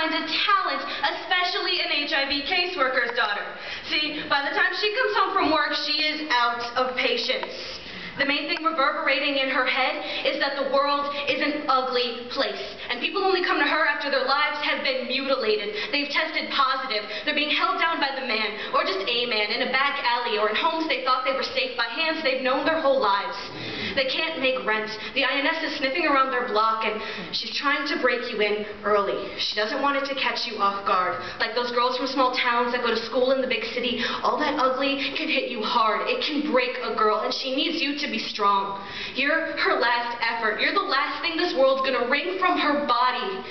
kind of talent, especially an HIV caseworker's daughter. See, by the time she comes home from work, she is out of patience. The main thing reverberating in her head is that the world is an ugly place, and people only come to her after their lives have been mutilated. They've tested positive. They're being held down by the man, or just a man, in a back alley, or in homes they thought they were safe by hands they've known their whole lives. They can't make rent. The INS is sniffing around their block, and she's trying to break you in early. She doesn't want it to catch you off guard. Like those girls from small towns that go to school in the big city, all that ugly can hit you hard. It can break a girl, and she needs you to be strong. You're her last effort. You're the last thing this world's gonna wring from her body.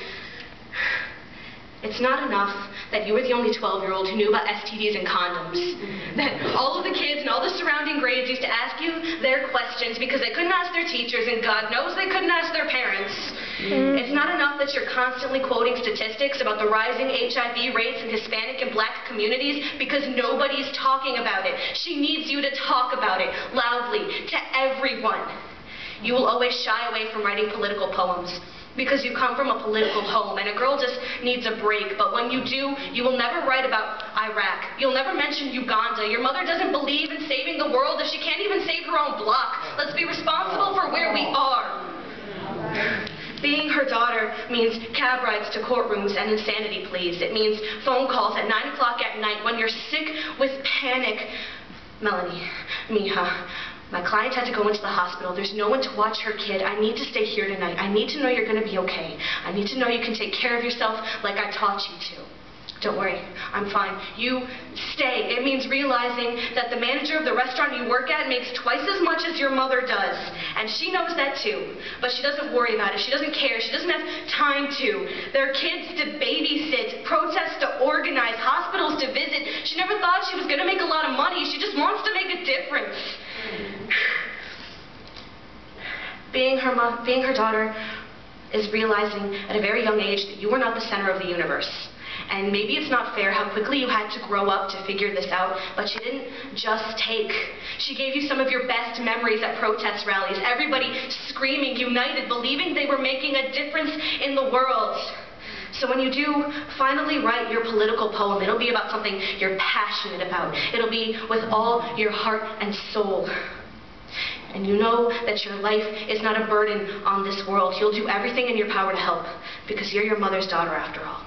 It's not enough that you were the only 12-year-old who knew about STDs and condoms. That all of the kids and all the surrounding grades used to ask you their questions because they couldn't ask their teachers, and God knows they couldn't ask their parents. It's not enough that you're constantly quoting statistics about the rising HIV rates in Hispanic and Black communities because nobody's talking about it. She needs you to talk about it loudly to everyone. You will always shy away from writing political poems because you come from a political home, and a girl just needs a break. But when you do, you will never write about Iraq. You'll never mention Uganda. Your mother doesn't believe in saving the world if she can't even save her own block. Let's be responsible for where we are. Being her daughter means cab rides to courtrooms and insanity pleas. It means phone calls at 9 o'clock at night when you're sick with panic. Melanie, Mija, my client had to go into the hospital. There's no one to watch her kid. I need to stay here tonight. I need to know you're going to be okay. I need to know you can take care of yourself like I taught you to. Don't worry, I'm fine. You stay. It means realizing that the manager of the restaurant you work at makes twice as much as your mother does. And she knows that too. But she doesn't worry about it. She doesn't care. She doesn't have time to. There are kids to babysit, protests to organize, hospitals to visit. She never thought she was going to make a lot of money. She just wants to make a difference. Being her daughter is realizing at a very young age that you are not the center of the universe. And maybe it's not fair how quickly you had to grow up to figure this out, but she didn't just take. She gave you some of your best memories at protest rallies, everybody screaming, united, believing they were making a difference in the world. So when you do finally write your political poem, it'll be about something you're passionate about. It'll be with all your heart and soul. And you know that your life is not a burden on this world. You'll do everything in your power to help, because you're your mother's daughter after all.